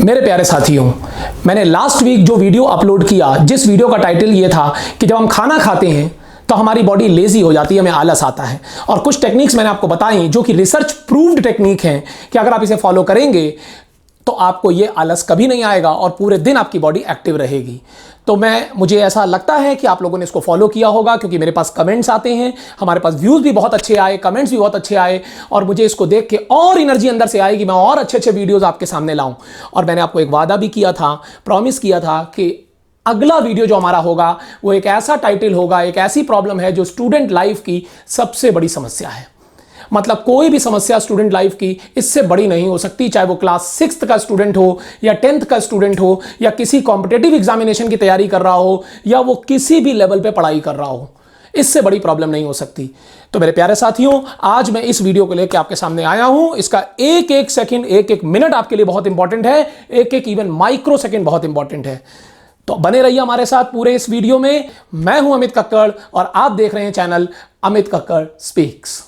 मेरे प्यारे साथियों, मैंने लास्ट वीक जो वीडियो अपलोड किया, जिस वीडियो का टाइटल ये था कि जब हम खाना खाते हैं तो हमारी बॉडी लेजी हो जाती है, हमें आलस आता है। और कुछ टेक्निक्स मैंने आपको बताई जो कि रिसर्च प्रूव्ड टेक्निक हैं कि अगर आप इसे फॉलो करेंगे तो आपको ये आलस कभी नहीं आएगा और पूरे दिन आपकी बॉडी एक्टिव रहेगी। तो मुझे ऐसा लगता है कि आप लोगों ने इसको फॉलो किया होगा, क्योंकि मेरे पास कमेंट्स आते हैं, हमारे पास व्यूज़ भी बहुत अच्छे आए, कमेंट्स भी बहुत अच्छे आए और मुझे इसको देख के और एनर्जी अंदर से आई कि मैं और अच्छे अच्छे वीडियोज़ आपके सामने लाऊं। और मैंने आपको एक वादा भी किया था, प्रॉमिस किया था कि अगला वीडियो जो हमारा होगा वो एक ऐसा टाइटल होगा, एक ऐसी प्रॉब्लम है जो स्टूडेंट लाइफ की सबसे बड़ी समस्या है। मतलब कोई भी समस्या स्टूडेंट लाइफ की इससे बड़ी नहीं हो सकती, चाहे वो क्लास 6th का स्टूडेंट हो या 10th का स्टूडेंट हो या किसी कॉम्पिटिटिव एग्जामिनेशन की तैयारी कर रहा हो या वो किसी भी लेवल पे पढ़ाई कर रहा हो, इससे बड़ी प्रॉब्लम नहीं हो सकती। तो मेरे प्यारे साथियों, आज मैं इस वीडियो को लेकर आपके सामने आया हूं। इसका एक एक सेकंड, एक एक मिनट आपके लिए बहुत इंपॉर्टेंट है, एक एक इवन माइक्रो सेकंड बहुत इंपॉर्टेंट है। तो बने रहिए हमारे साथ पूरे इस वीडियो में। मैं हूं अमित कक्कड़ और आप देख रहे हैं चैनल अमित कक्कड़ स्पीक्स।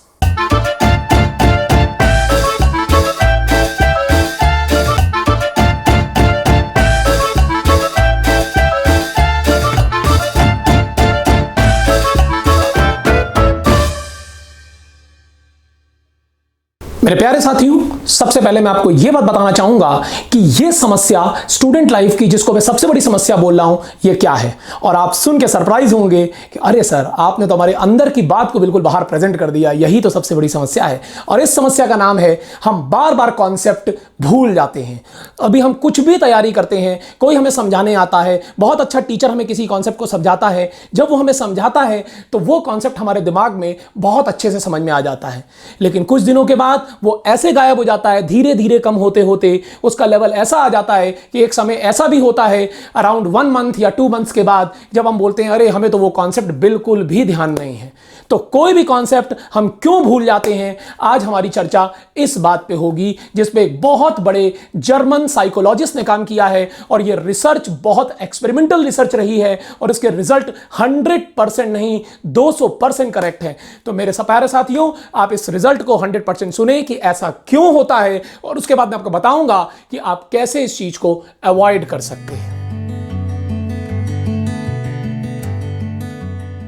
मेरे प्यारे साथियों, सबसे पहले मैं आपको यह बात बताना चाहूंगा कि यह समस्या स्टूडेंट लाइफ की, जिसको मैं सबसे बड़ी समस्या बोल रहा हूं, यह क्या है। और आप सुन के सरप्राइज होंगे कि अरे सर, आपने तो हमारे अंदर की बात को बिल्कुल बाहर प्रेजेंट कर दिया, यही तो सबसे बड़ी समस्या है। और इस समस्या का नाम है हम बार बार कॉन्सेप्ट भूल जाते हैं। अभी हम कुछ भी तैयारी करते हैं, कोई हमें समझाने आता है, बहुत अच्छा टीचर हमें किसी कॉन्सेप्ट को समझाता है, जब वो हमें समझाता है तो वो कॉन्सेप्ट हमारे दिमाग में बहुत अच्छे से समझ में आ जाता है, लेकिन कुछ दिनों के बाद वो ऐसे गायब हो जाता है, धीरे धीरे कम होते होते उसका लेवल ऐसा आ जाता है कि एक समय ऐसा भी होता है अराउंड 1 मंथ या 2 मंथ्स के बाद, जब हम बोलते हैं अरे हमें तो वो कॉन्सेप्ट बिल्कुल भी ध्यान नहीं है। तो कोई भी कॉन्सेप्ट हम क्यों भूल जाते हैं, आज हमारी चर्चा इस बात पे होगी, जिस पे एक बहुत बड़े जर्मन साइकोलॉजिस्ट ने काम किया है और ये रिसर्च बहुत एक्सपेरिमेंटल रिसर्च रही है और इसके रिजल्ट 100% नहीं 200% करेक्ट है। तो मेरे प्यारे साथियों, आप इस रिजल्ट को 100% सुने कि ऐसा क्यों होता है और उसके बाद मैं आपको बताऊंगा कि आप कैसे इस चीज को अवॉइड कर सकते हैं।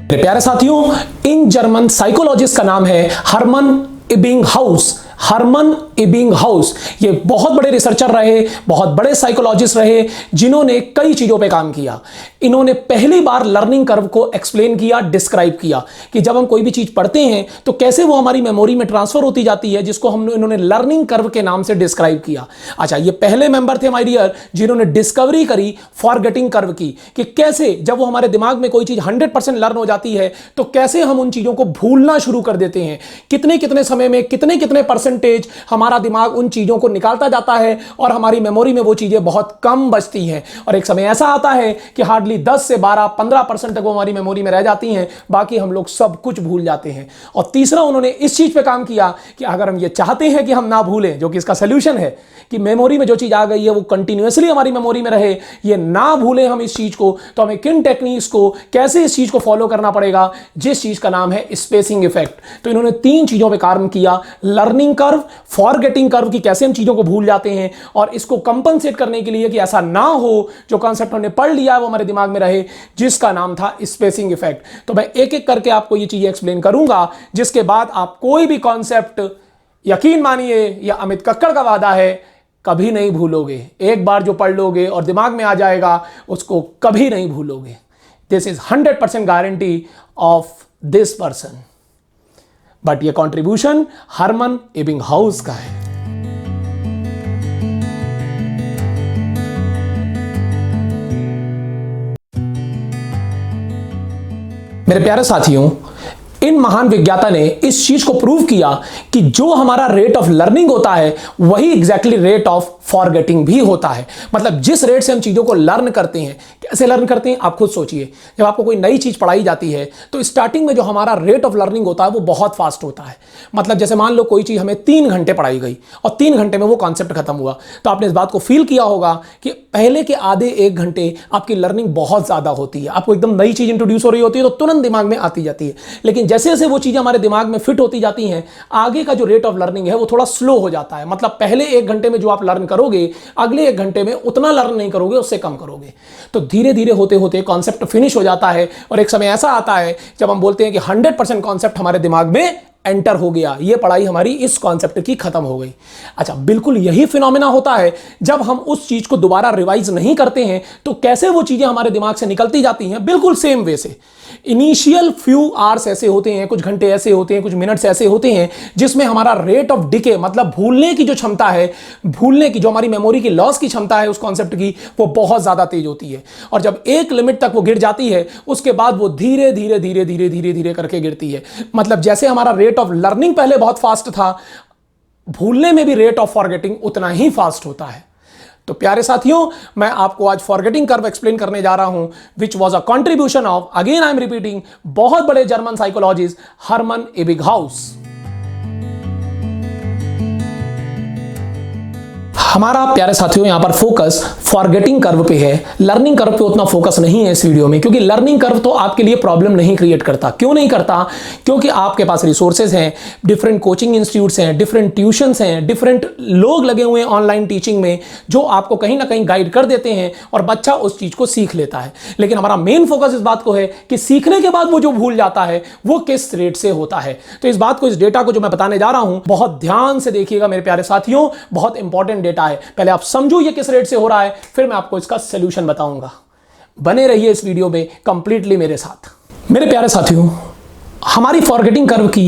मेरे प्यारे साथियों, इन जर्मन साइकोलॉजिस्ट का नाम है हर्मन इबिंगहाउस। हर्मन इबिंगहाउस ये बहुत बड़े रिसर्चर रहे, बहुत बड़े साइकोलॉजिस्ट रहे, जिन्होंने कई चीजों पे काम किया। इन्होंने पहली बार लर्निंग कर्व को एक्सप्लेन किया, डिस्क्राइब किया कि जब हम कोई भी चीज पढ़ते हैं तो कैसे वो हमारी मेमोरी में ट्रांसफर होती जाती है, जिसको इन्होंने लर्निंग कर्व के नाम से डिस्क्राइब किया। अच्छा, ये पहले मेंबर थे माय डियर जिन्होंने डिस्कवरी करी फॉरगेटिंग कर्व की, कि कैसे जब वो हमारे दिमाग में कोई चीज 100% लर्न हो जाती है तो कैसे हम उन चीजों को भूलना शुरू कर देते हैं, कितने कितने समय में कितने कितने परसेंटेज हमारा दिमाग उन चीजों को निकालता जाता है और हमारी मेमोरी में वो चीजें बहुत कम बचती हैं। और एक समय ऐसा आता है कि हार्डली 10 से 12-15% तक वो हमारी मेमोरी में रह जाती हैं, बाकी हम लोग सब कुछ भूल जाते हैं। और तीसरा, उन्होंने इस चीज पे काम किया कि अगर हम ये चाहते हैं कि हम ना भूलें, जो कि इसका सोल्यूशन है कि मेमोरी में जो चीज आ गई है वो कंटिन्यूअसली हमारी मेमोरी में रहे, ये ना भूलें हम इस चीज को, तो हमें किन टेक्निक्स को, कैसे इस चीज को फॉलो करना पड़ेगा, जिस चीज का नाम है स्पेसिंग इफेक्ट। तो इन्होंने 3 चीजों पे काम किया, लर्निंग कर्व, फॉरगेटिंग कर्व की कैसे हम चीजों को भूल जाते हैं, और इसको कंपनसेट करने के लिए कि ऐसा ना हो जो कॉन्सेप्ट हमने पढ़ लिया है वो हमारे दिमाग में रहे, जिसका नाम था स्पेसिंग इफेक्ट। तो मैं एक एक करके आपको ये चीजें एक्सप्लेन करूंगा, जिसके बाद आप कोई भी कॉन्सेप्ट, यकीन मानिए यह अमित कक्कड़ का वादा है, कभी नहीं भूलोगे। एक बार जो पढ़ लोगे और दिमाग में आ जाएगा उसको कभी नहीं भूलोगे। This is 100% guarantee of this person. But ये कंट्रीब्यूशन हर्मन इबिंगहाउस का है। मेरे प्यारे साथियों, इन महान विज्ञाता ने इस चीज को प्रूव किया कि जो हमारा रेट ऑफ लर्निंग होता है वही एग्जैक्टली रेट ऑफ फॉरगेटिंग भी होता है। मतलब जिस रेट से हम चीजों को लर्न करते हैं, कैसे लर्न करते हैं आप खुद सोचिए। जब आपको कोई नई चीज पढ़ाई जाती है तो स्टार्टिंग में जो हमारा रेट ऑफ लर्निंग होता है वो बहुत फास्ट होता है। मतलब जैसे मान लो कोई चीज हमें 3 घंटे पढ़ाई गई और 3 घंटे में वो कॉन्सेप्ट खत्म हुआ, तो आपने इस बात को फील किया होगा कि पहले के आधे 1 घंटे आपकी लर्निंग बहुत ज्यादा होती है, आपको एकदम नई चीज इंट्रोड्यूस हो रही होती है तो तुरंत दिमाग में आती जाती है। लेकिन लेकिन जैसे जैसे वो चीज़ें हमारे दिमाग में फिट होती जाती हैं, आगे का जो रेट ऑफ लर्निंग है वो थोड़ा स्लो हो जाता है। मतलब पहले 1 घंटे में जो आप लर्न करोगे, अगले 1 घंटे में उतना लर्न नहीं करोगे, उससे कम करोगे। तो धीरे धीरे होते होते कॉन्सेप्ट फिनिश हो जाता है और एक समय ऐसा आता है जब हम बोलते हैं कि 100% कॉन्सेप्ट हमारे दिमाग में एंटर हो गया, ये पढ़ाई हमारी इस कॉन्सेप्ट की खत्म हो गई। अच्छा, बिल्कुल यही फिनोमेना होता है जब हम उस चीज को दोबारा रिवाइज नहीं करते हैं तो कैसे वो चीजें हमारे दिमाग से निकलती जाती हैं, बिल्कुल सेम वे से। इनिशियल फ्यू आवर्स ऐसे होते हैं, कुछ घंटे ऐसे होते हैं, कुछ मिनट्स ऐसे होते हैं जिसमें हमारा रेट ऑफ डिके, मतलब भूलने की जो क्षमता है, भूलने की जो हमारी मेमोरी की लॉस की क्षमता है उस कॉन्सेप्ट की, वो बहुत ज्यादा तेज होती है। और जब एक लिमिट तक वो गिर जाती है उसके बाद वो धीरे धीरे धीरे धीरे धीरे धीरे करके गिरती है। मतलब जैसे हमारा रेट ऑफ लर्निंग पहले बहुत फास्ट था, भूलने में भी रेट ऑफ फॉरगेटिंग उतना ही फास्ट होता है। तो प्यारे साथियों, मैं आपको आज फॉरगेटिंग कर्व एक्सप्लेन करने जा रहा हूं, which was a contribution of, again I am repeating, बहुत बड़े जर्मन साइकोलॉजिस्ट हर्मन एबिंगहाउस। हमारा प्यारे साथियों यहां पर फोकस फॉरगेटिंग कर्व पे है, लर्निंग कर्व पे उतना फोकस नहीं है इस वीडियो में, क्योंकि लर्निंग कर्व तो आपके लिए प्रॉब्लम नहीं क्रिएट करता। क्यों नहीं करता? क्योंकि आपके पास रिसोर्सेज हैं, डिफरेंट कोचिंग इंस्टीट्यूट्स हैं, डिफरेंट ट्यूशंस हैं, डिफरेंट लोग लगे हुए हैं ऑनलाइन टीचिंग में जो आपको कहीं ना कहीं गाइड कर देते हैं और बच्चा उस चीज को सीख लेता है। लेकिन हमारा मेन फोकस इस बात को है कि सीखने के बाद वो जो भूल जाता है वो किस रेट से होता है। तो इस बात को, इस डेटा को जो मैं बताने जा रहा हूं, बहुत ध्यान से देखिएगा मेरे प्यारे साथियों, बहुत इंपॉर्टेंट डेटा है। पहले आप समझो ये किस रेट से हो रहा है, फिर मैं आपको इसका सॉल्यूशन बताऊंगा। बने रहिए इस वीडियो में कंप्लीटली मेरे साथ। मेरे प्यारे साथियों, हमारी फॉरगेटिंग कर्व की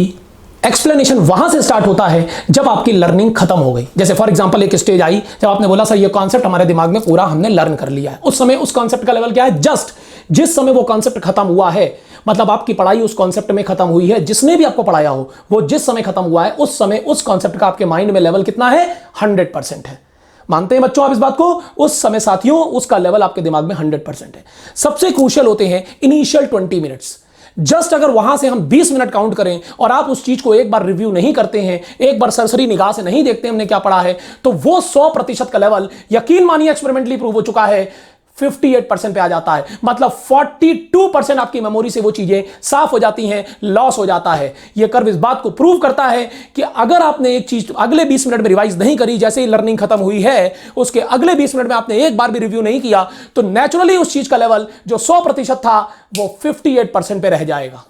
एक्सप्लेनेशन वहां से स्टार्ट होता है जब आपकी लर्निंग खत्म हो गई। जैसे फॉर एग्जांपल एक स्टेज आई जब आपने बोला सर ये कॉन्सेप्ट हमारे दिमाग में पूरा हमने लर्न कर लिया है। उस समय उस कॉन्सेप्ट का लेवल क्या है? जस्ट जिस समय वो कॉन्सेप्ट खत्म हुआ है, मतलब आपकी पढ़ाई उस कॉन्सेप्ट में खत्म हुई है, जिसने भी आपको पढ़ाया हो वो जिस समय खत्म हुआ है उस समय उस कॉन्सेप्ट का आपके माइंड में लेवल कितना है? 100% है। मानते हैं बच्चों आप इस बात को? उस समय साथियों उसका लेवल आपके दिमाग में 100% है। सबसे क्रूशियल होते हैं इनिशियल 20 मिनट्स। जस्ट अगर वहां से हम 20 मिनट काउंट करें और आप उस चीज को एक बार रिव्यू नहीं करते हैं, एक बार सरसरी निगाह से नहीं देखते हमने क्या पढ़ा है, तो वो 100% का लेवल यकीन मानिए एक्सपेरिमेंटली प्रूव हो चुका है 58% पे आ जाता है। मतलब 42% आपकी मेमोरी से वो चीजें साफ हो जाती हैं, लॉस हो जाता है। ये कर्व इस बात को प्रूव करता है कि अगर आपने एक चीज अगले 20 मिनट में रिवाइज नहीं करी, जैसे ही लर्निंग खत्म हुई है उसके अगले 20 मिनट में आपने एक बार भी रिव्यू नहीं किया, तो नेचुरली उस चीज का लेवल जो 100% था वो 58% पे रह जाएगा।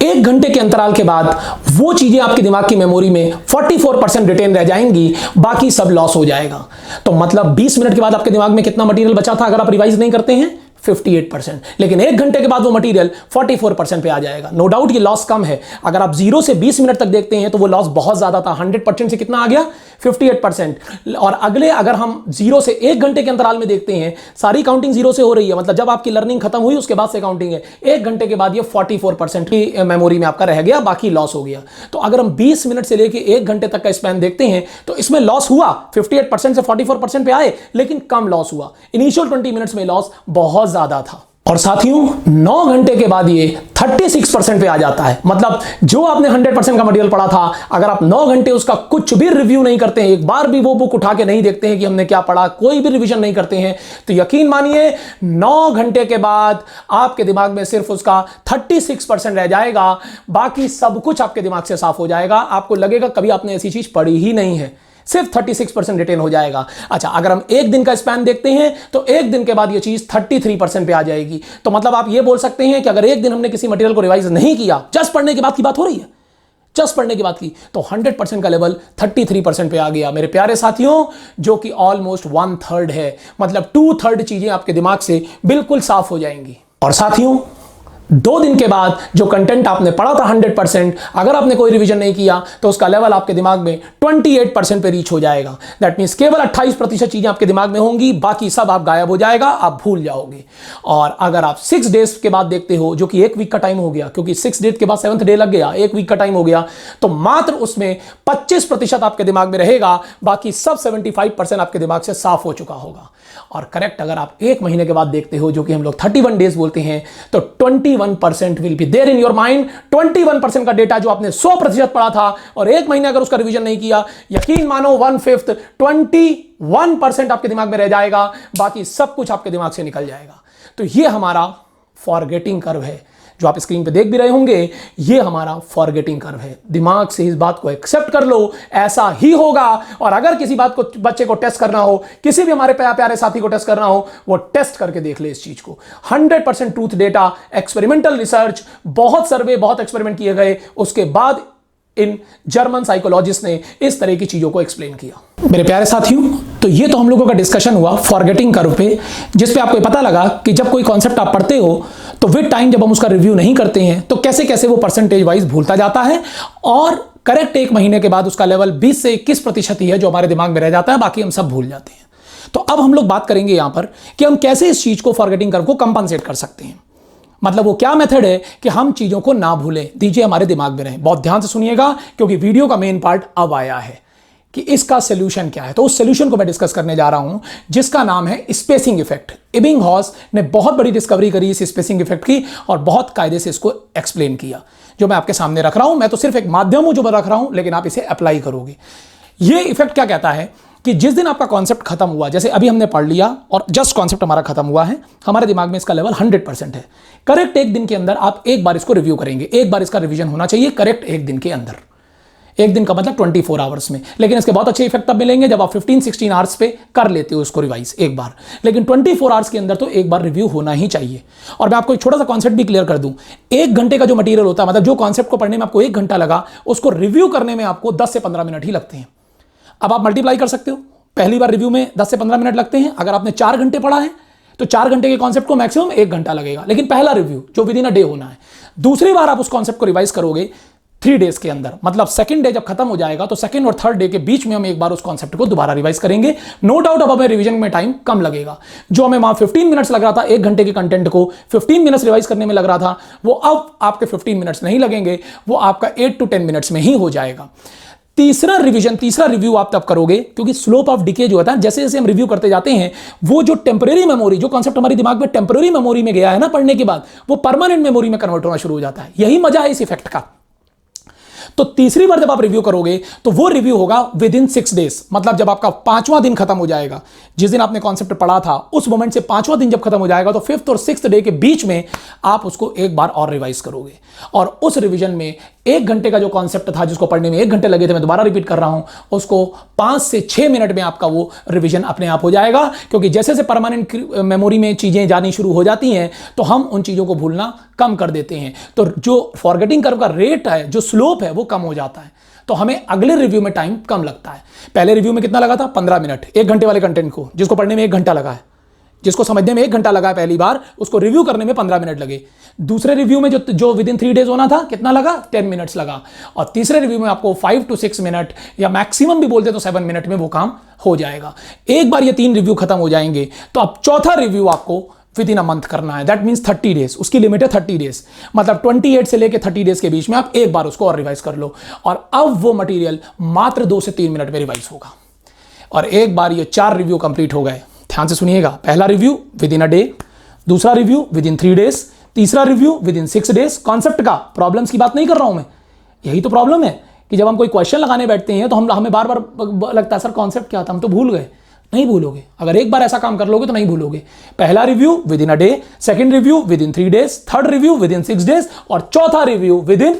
1 घंटे के अंतराल के बाद वो चीजें आपके दिमाग की मेमोरी में 44% रिटेन रह जाएंगी, बाकी सब लॉस हो जाएगा। तो मतलब 20 मिनट के बाद आपके दिमाग में कितना मटेरियल बचा था अगर आप रिवाइज नहीं करते हैं? 58%। लेकिन 1 घंटे के बाद वो मटेरियल 44% पे आ जाएगा। नो डाउट ये लॉस कम है। अगर आप 0 से 20 मिनट तक देखते हैं तो वो लॉस बहुत ज्यादा था। 100% से कितना आ गया? 58%। और अगले अगर हम 0 से 1 घंटे के अंतराल में देखते हैं, सारी काउंटिंग 0 से हो रही है, मतलब जब आपकी लर्निंग खत्म हुई उसके बाद से काउंटिंग है। 1 घंटे के बाद ये 44% की मेमोरी में आपका रह गया, बाकी लॉस हो गया। तो अगर हम 20 मिनट से लेकर 1 घंटे तक का स्पैन देखते हैं तो इसमें लॉस हुआ, 58% से 44% पे आए, लेकिन कम लॉस हुआ। इनिशियल 20 मिनट्स में लॉस बहुत ज्यादा था। और साथियों 9 घंटे के बाद ये 36% पे आ जाता है। मतलब जो आपने 100% का मटेरियल पढ़ा था, अगर आप 9 घंटे उसका कुछ भी रिव्यू नहीं करते हैं, एक बार भी वो बुक उठा के नहीं देखते हैं कि हमने क्या पढ़ा, कोई भी रिवीजन नहीं करते हैं, तो यकीन मानिए 9 घंटे के बाद आपके दिमाग में सिर्फ उसका 36% रह जाएगा, बाकी सब कुछ आपके दिमाग से साफ हो जाएगा। आपको लगेगा कभी आपने ऐसी चीज पढ़ी ही नहीं है, सिर्फ 36% रिटेन हो जाएगा। अच्छा, अगर हम 1 दिन का स्पैन देखते हैं तो 1 दिन के बाद ये चीज 33% पे आ जाएगी। तो मतलब आप ये बोल सकते हैं कि अगर 1 दिन हमने किसी मटेरियल को रिवाइज नहीं किया, जस्ट पढ़ने के बाद की बात हो रही है, जस्ट पढ़ने की बात की, तो 100% का लेवल 33% पे आ गया मेरे प्यारे साथियों, जो कि ऑलमोस्ट 1/3 है। मतलब 2/3 चीजें आपके दिमाग से बिल्कुल साफ हो जाएंगी। और साथियों 2 दिन के बाद जो कंटेंट आपने पढ़ा था 100%, अगर आपने कोई रिवीजन नहीं किया तो उसका लेवल आपके दिमाग में 28% पे रीच हो जाएगा। दैट मीन्स केवल 28% चीजें आपके दिमाग में होंगी, बाकी सब आप गायब हो जाएगा, आप भूल जाओगे। और अगर आप 6 डेज के बाद देखते हो, जो कि 1 वीक का टाइम हो गया, क्योंकि 6 डेज के बाद 7th डे लग गया, 1 वीक का टाइम हो गया, तो मात्र उसमें 25% आपके दिमाग में रहेगा, बाकी सब 75% आपके दिमाग से साफ हो चुका होगा। और करेक्ट अगर आप 1 महीने के बाद देखते हो, जो कि हम लोग 31 डेज बोलते हैं, तो 21% will be there in your mind. 21% का डेटा जो आपने 100% पढ़ा था और 1 महीने अगर उसका रिवीजन नहीं किया, यकीन मानो 1/5 21% आपके दिमाग में रह जाएगा, बाकी सब कुछ आपके दिमाग से निकल जाएगा। तो ये हमारा फॉरगेटिंग कर्व है, जो आप स्क्रीन पे देख भी रहे होंगे, ये हमारा फॉरगेटिंग कर्व है। दिमाग से इस बात को एक्सेप्ट कर लो, ऐसा ही होगा। और अगर किसी बात को बच्चे को टेस्ट करना हो, किसी भी हमारे प्यारे साथी को टेस्ट करना हो, वो टेस्ट करके देख ले इस चीज को। 100% ट्रूथ डेटा, एक्सपेरिमेंटल रिसर्च, बहुत सर्वे, बहुत एक्सपेरिमेंट किए गए, उसके बाद इन जर्मन साइकोलॉजिस्ट ने इस तरह की चीजों को एक्सप्लेन किया। मेरे प्यारे साथियों, तो ये तो हम लोगों का डिस्कशन हुआ फॉरगेटिंग कर्व पे, जिस पे आपको पता लगा कि जब कोई कॉन्सेप्ट आप पढ़ते हो तो विद टाइम जब हम उसका रिव्यू नहीं करते हैं तो कैसे कैसे वो परसेंटेज वाइज भूलता जाता है, और करेक्ट 1 महीने के बाद उसका लेवल 20 से 21% ही है जो हमारे दिमाग में रह जाता है, बाकी हम सब भूल जाते हैं। तो अब हम लोग बात करेंगे यहां पर कि हम कैसे इस चीज को, फॉरगेटिंग कर्व को कंपनसेट कर सकते हैं। मतलब वो क्या मेथड है कि हम चीजों को ना भूलें, दीजिए हमारे दिमाग में रहे। बहुत ध्यान से सुनिएगा क्योंकि वीडियो का मेन पार्ट अब आया है कि इसका सोल्यूशन क्या है। तो उस सोल्यूशन को मैं डिस्कस करने जा रहा हूं जिसका नाम है स्पेसिंग इफेक्ट। एबिंगहॉस ने बहुत बड़ी डिस्कवरी करी इस स्पेसिंग इफेक्ट की और बहुत कायदे से इसको एक्सप्लेन किया, जो मैं आपके सामने रख रहा हूं। मैं तो सिर्फ एक माध्यम हूं जो मैं रख रहा हूं, लेकिन आप इसे अप्लाई करोगे। ये इफेक्ट क्या कहता है कि जिस दिन आपका कॉन्सेप्ट खत्म हुआ, जैसे अभी हमने पढ़ लिया और जस्ट कॉन्सेप्ट हमारा खत्म हुआ है, हमारे दिमाग में इसका लेवल 100% है। करेक्ट 1 दिन के अंदर आप एक बार इसको रिव्यू करेंगे, एक बार इसका रिवीजन होना चाहिए करेक्ट 1 दिन के अंदर। 1 दिन का मतलब 24 आवर्स में। लेकिन इसके बहुत अच्छे इफेक्ट तब मिलेंगे जब आप 15-16 आवर्स पे कर लेते हो इसको रिवाइज एक बार। लेकिन 24 आवर्स के अंदर तो एक बार रिव्यू होना ही चाहिए। और मैं आपको एक छोटा सा कॉन्सेप्ट भी क्लियर कर दूं, 1 घंटे का जो मटीरियल होता है, मतलब जो कॉन्सेप्ट को पढ़ने में आपको 1 घंटा लगा, उसको रिव्यू करने में आपको 10 से 15 मिनट ही लगते हैं। अब आप मल्टीप्लाई कर सकते हो, पहली बार रिव्यू में 10 से 15 मिनट लगते हैं। अगर आपने 4 घंटे पढ़ा है तो 4 घंटे के कॉन्सेप्ट को मैक्सिमम 1 घंटा लगेगा, लेकिन पहला रिव्यू जो विद इन अ डे होना है। दूसरी बार आप उस कॉन्सेप्ट को रिवाइज करोगे 3 डेज के अंदर, मतलब सेकंड डे जब खत्म हो जाएगा तो सेकंड और थर्ड डे के बीच में हम एक बार उस कॉन्सेप्ट को दोबारा रिवाइज करेंगे। नो डाउट अब हमें रिवीजन में टाइम कम लगेगा। जो हमें वहां 15 मिनट्स लग रहा था 1 घंटे के कंटेंट को 15 मिनट्स रिवाइज करने में लग रहा था, वो अब आपके 15 मिनट्स नहीं लगेंगे, वो आपका 8 to 10 मिनट्स में ही हो जाएगा। तीसरा रिव्यू आप तब करोगे क्योंकि स्लोप ऑफ डिके जो होता है, जैसे जैसे हम रिव्यू करते जाते हैं, वो जो टेम्परेरी मेमोरी, जो कॉन्सेप्ट हमारे दिमाग में टेम्परेरी मेमोरी में गया है ना पढ़ने के बाद, वो परमानेंट मेमोरी में कन्वर्ट होना शुरू हो जाता है। यही मजा है इस इफेक्ट का। तो तीसरी बार जब आप रिव्यू करोगे तो वो रिव्यू होगा विद इन 6 डेज, मतलब जब आपका 5वां दिन खत्म हो जाएगा, जिस दिन आपने कॉन्सेप्ट पढ़ा था उस मोमेंट से 5वां दिन जब खत्म हो जाएगा तो 5th और 6th डे के बीच में आप उसको एक बार और रिवाइज करोगे। और उस रिवीजन में 1 घंटे का जो कॉन्सेप्ट था जिसको पढ़ने में 1 घंटे लगे थे, मैं दोबारा रिपीट कर रहा हूं, उसको 5 से 6 मिनट में आपका वो रिवीजन अपने आप हो जाएगा। क्योंकि जैसे जैसे परमानेंट मेमोरी में चीजें जानी शुरू हो जाती हैं तो हम उन चीजों को भूलना कम कर देते हैं, तो जो फॉरगेटिंग कर्व का रेट है, जो स्लोप है, वो कम हो जाता है। तो हमें अगले रिव्यू में टाइम कम लगता है। पहले रिव्यू में कितना लगा था? 15 मिनट, 1 घंटे वाले कंटेंट को, जिसको पढ़ने में 1 घंटा लगा है, जिसको समझने में 1 घंटा लगा है पहली बार, उसको रिव्यू करने में 15 मिनट लगे। दूसरे रिव्यू में जो विद इन 3 डेज होना था, कितना लगा? 10 मिनट्स लगा। और तीसरे रिव्यू में आपको 5 to 6 मिनट या मैक्सिमम भी बोलते तो 7 मिनट में वो काम हो जाएगा। एक बार ये 3 रिव्यू खत्म हो जाएंगे तो अब चौथा रिव्यू आपको विद इन अ मंथ करना है। दैट मीन्स 30 डेज, उसकी लिमिट है 30 डेज, मतलब 28 से लेकर 30 डेज के बीच में आप एक बार उसको और रिवाइज कर लो। और अब वो मटेरियल मात्र 2 से 3 मिनट में रिवाइज होगा। और एक बार ये 4 रिव्यू कंप्लीट हो गए, ध्यान से सुनिएगा। पहला review with in a day, दूसरा रिव्यू विद इन 3 डेज, तीसरा review with in 6 days. Concept का, प्रॉब्लम्स की बात नहीं कर रहा हूं मैं। यही तो प्रॉब्लम है कि जब हम कोई क्वेश्चन लगाने बैठते हैं तो हमें बार बार लगता है सर कॉन्सेप्ट क्या था, हम तो भूल गए। नहीं भूलोगे, अगर एक बार ऐसा काम कर लोगे तो नहीं भूलोगे। पहला review with in a day, second review with in 3 days, third review with in 6 days और चौथा रिव्यू विद इन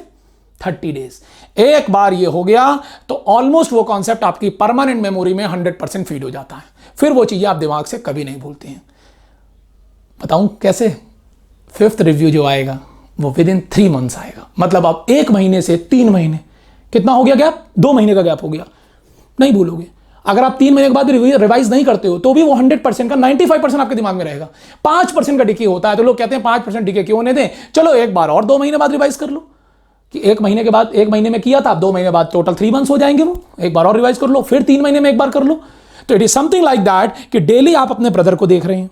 30 डेज। एक बार ये हो गया तो ऑलमोस्ट वो कॉन्सेप्ट आपकी परमानेंट मेमोरी में 100% फीड हो जाता है। फिर वो चीजें आप दिमाग से कभी नहीं भूलते हैं। बताऊं कैसे? 5th रिव्यू जो आएगा वो विद इन 3 मंथ्स आएगा, मतलब आप 1 महीने से 3 महीने, कितना हो गया गैप? 2 महीने का गैप हो गया। नहीं भूलोगे। अगर आप 3 महीने के बाद रिवाइज नहीं करते हो तो भी वो 100% का 95% आपके दिमाग में रहेगा। 5% का डिके होता है तो लोग कहते हैं 5% डिके क्यों होने दें, चलो एक बार और 2 महीने बाद रिवाइज कर लो। कि 1 महीने के बाद, 1 महीने में किया था, 2 महीने बाद टोटल 3 मंथ्स हो जाएंगे, वो एक बार और रिवाइज कर लो, फिर 3 महीने में एक बार कर लो। तो it is something like that कि डेली आप अपने ब्रदर को देख रहे हैं,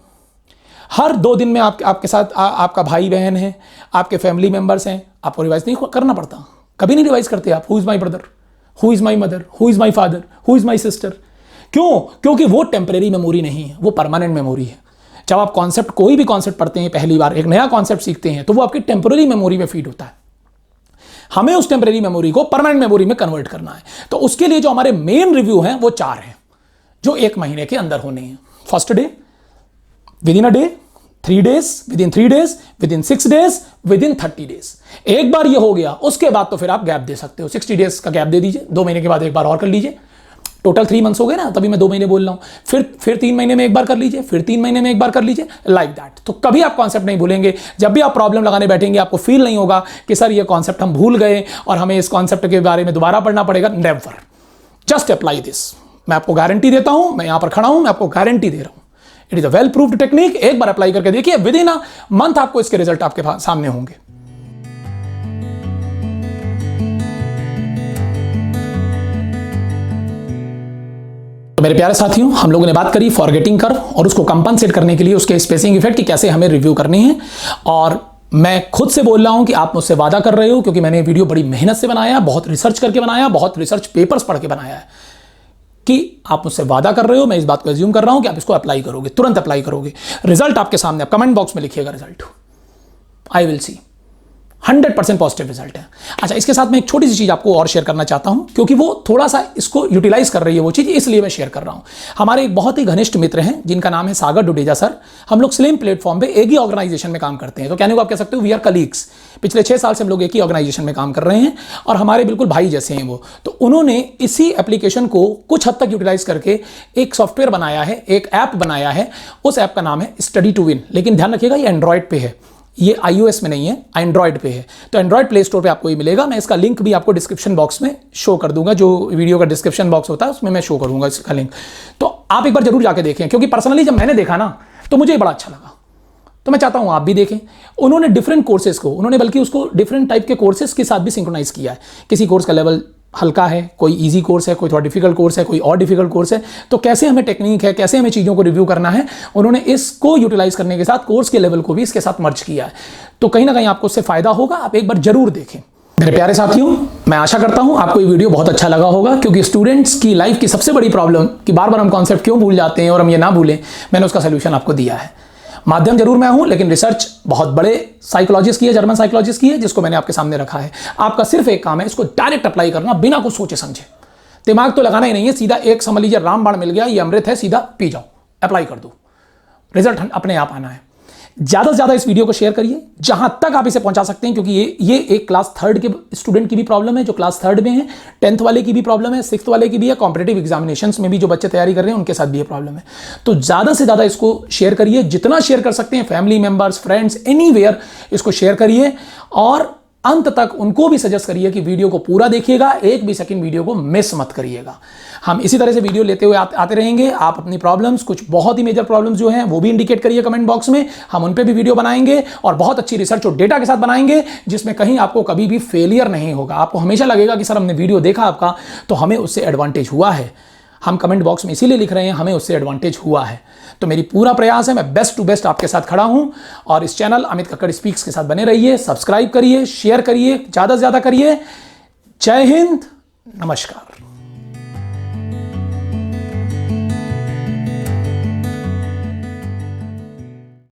हर 2 दिन में आपके साथ आपका भाई बहन है, आपके फैमिली मेंबर्स हैं, आपको रिवाइज नहीं करना पड़ता। कभी नहीं रिवाइज करते आप, who is my brother, who is my mother, who is my father, who is my sister. क्यों? क्योंकि वो टेम्परेरी मेमोरी नहीं है, वो परमानेंट मेमोरी है। जब आप कॉन्सेप्ट, कोई भी कॉन्सेप्ट पढ़ते हैं, पहली बार एक नया कॉन्सेप्ट सीखते हैं, तो वो आपकी टेम्परेरी मेमोरी में फीड होता है। हमें उस टेम्परेरी मेमोरी को परमानेंट मेमोरी में कन्वर्ट करना है। तो उसके लिए जो हमारे मेन रिव्यू हैं वो 4 हैं, जो 1 महीने के अंदर होने हैं। First day with in a day, 3 days, within 3 days, within 6 days, within 30 days। एक बार ये हो गया, उसके बाद तो फिर आप गैप दे सकते हो। 60 डेज का गैप दे दीजिए, 2 महीने के बाद एक बार और कर लीजिए। टोटल 3 मंथ्स हो गए ना, तभी मैं 2 महीने बोल रहा हूं। फिर 3 महीने में एक बार कर लीजिए, फिर 3 महीने में एक बार कर लीजिए, लाइक दैट। तो कभी आप कॉन्सेप्ट नहीं भूलेंगे। जब भी आप प्रॉब्लम लगाने बैठेंगे, आपको फील नहीं होगा कि सर ये कॉन्सेप्ट हम भूल गए और हमें इस कॉन्सेप्ट के बारे में दोबारा पढ़ना पड़ेगा। Never, just apply this. मैं आपको गारंटी देता हूं, मैं यहां पर खड़ा हूं, मैं आपको गारंटी दे रहा हूं। It is a well proved technique. एक बार अप्लाई करके देखिए, विद इन अ मंथ आपको इसके रिजल्ट आपके सामने होंगे। तो मेरे प्यारे साथियों, हम लोगों ने बात करी फॉरगेटिंग कर और उसको कंपनसेट करने के लिए उसके स्पेसिंग इफेक्ट की कैसे हमें रिव्यू करने हैं। और मैं खुद से बोल रहा हूं कि आप मुझसे वादा कर रहे हो, क्योंकि मैंने वीडियो बड़ी मेहनत से बनाया, बहुत रिसर्च करके बनाया, बहुत रिसर्च पेपर्स पढ़ के बनाया है, कि आप मुझसे वादा कर रहे हो। मैं इस बात को एज्यूम कर रहा हूं कि आप इसको अप्लाई करोगे, तुरंत अप्लाई करोगे। रिजल्ट आपके सामने, आप कमेंट बॉक्स में लिखिएगा result, I will see. 100% positive result है। अच्छा, इसके साथ मैं एक छोटी सी चीज आपको और शेयर करना चाहता हूं, क्योंकि वो थोड़ा सा इसको यूटिलाइज कर रही है वो चीज, इसलिए मैं शेयर कर रहा हूं। हमारे एक बहुत ही घनिष्ठ मित्र हैं जिनका नाम है सागर डुडेजा सर। हम लोग स्लिम प्लेटफॉर्म पे एक ही ऑर्गेनाइजेशन में काम करते हैं। तो कहने को आप कह सकते हो वी आर कलीग्स। पिछले 6 साल से हम लोग एक ही ऑर्गेनाइजेशन में काम कर रहे हैं और हमारे बिल्कुल भाई जैसे हैं वो। तो उन्होंने इसी एप्लीकेशन को कुछ हद तक यूटिलाइज करके एक सॉफ्टवेयर बनाया है, एक ऐप बनाया है। उस ऐप का नाम है स्टडी टू विन। लेकिन ध्यान रखिएगा, ये एंड्रॉइड पे है, ये iOS में नहीं है, एंड्रॉइड पे है। तो एंड्रॉइड प्ले स्टोर पे आपको ये मिलेगा। मैं इसका लिंक भी आपको डिस्क्रिप्शन बॉक्स में शो कर दूंगा, जो वीडियो का डिस्क्रिप्शन बॉक्स होता है उसमें मैं शो करूंगा इसका लिंक। तो आप एक बार जरूर जाके देखें, क्योंकि पर्सनली जब मैंने देखा ना तो मुझे बड़ा अच्छा लगा। तो मैं चाहता हूं आप भी देखें। उन्होंने डिफरेंट कोर्सेज को, उन्होंने बल्कि उसको डिफरेंट टाइप के कोर्सेज के साथ भी सिंक्रोनाइज किया है। किसी कोर्स का लेवल हल्का है, कोई इजी कोर्स है, कोई थोड़ा डिफिकल्ट कोर्स है, कोई और डिफिकल्ट कोर्स है। तो कैसे हमें टेक्निक है, कैसे हमें चीज़ों को रिव्यू करना है, उन्होंने इसको यूटिलाइज करने के साथ कोर्स के लेवल को भी इसके साथ मर्ज किया है। तो कहीं ना कहीं आपको उससे फायदा होगा, आप एक बार जरूर देखें। मेरे प्यारे साथियों, मैं आशा करता हूं आपको ये वीडियो बहुत अच्छा लगा होगा, क्योंकि स्टूडेंट्स की लाइफ की सबसे बड़ी प्रॉब्लम कि बार बार हम कॉन्सेप्ट क्यों भूल जाते हैं और हम ये ना भूलें, मैंने उसका सोल्यूशन आपको दिया है। माध्यम जरूर मैं हूं, लेकिन रिसर्च बहुत बड़े साइकोलॉजिस्ट की है, जर्मन साइकोलॉजिस्ट की है, जिसको मैंने आपके सामने रखा है। आपका सिर्फ एक काम है, इसको डायरेक्ट अप्लाई करना, बिना कुछ सोचे समझे। दिमाग तो लगाना ही नहीं है, सीधा एक समझ लीजिए रामबाण मिल गया, ये अमृत है, सीधा पी जाओ, अप्लाई कर दो, रिजल्ट अपने आप आना है। ज्यादा से ज्यादा इस वीडियो को शेयर करिए जहां तक आप इसे पहुंचा सकते हैं, क्योंकि ये एक क्लास 3rd के स्टूडेंट की भी प्रॉब्लम है, जो क्लास 3rd में है, 10th वाले की भी प्रॉब्लम है, 6th वाले की भी है, कॉम्पिटिटिव एग्जामिनेशंस में भी जो बच्चे तैयारी कर रहे हैं उनके साथ भी ये प्रॉब्लम है। तो ज्यादा से ज्यादा इसको शेयर करिए, जितना शेयर कर सकते हैं, फैमिली मेंबर्स, फ्रेंड्स, एनीवेयर इसको शेयर करिए। और अंत तक उनको भी सजेस्ट करिए कि वीडियो को पूरा देखिएगा, एक भी सेकंड वीडियो को मिस मत करिएगा। हम इसी तरह से वीडियो लेते हुए आते रहेंगे। आप अपनी प्रॉब्लम्स, कुछ बहुत ही मेजर प्रॉब्लम्स जो हैं वो भी इंडिकेट करिए कमेंट बॉक्स में, हम उन पे भी वीडियो बनाएंगे और बहुत अच्छी रिसर्च और डेटा के साथ बनाएंगे, जिसमें कहीं आपको कभी भी फेलियर नहीं होगा। आपको हमेशा लगेगा कि सर हमने वीडियो देखा आपका तो हमें उससे एडवांटेज हुआ है। हम कमेंट बॉक्स में इसीलिए लिख रहे हैं हमें उससे एडवांटेज हुआ है। तो मेरी पूरा प्रयास है, मैं बेस्ट टू बेस्ट आपके साथ खड़ा हूं। और इस चैनल अमित कक्कड़ स्पीक्स के साथ बने रहिए, सब्सक्राइब करिए, शेयर करिए, ज़्यादा से ज़्यादा करिए। जय हिंद, नमस्कार।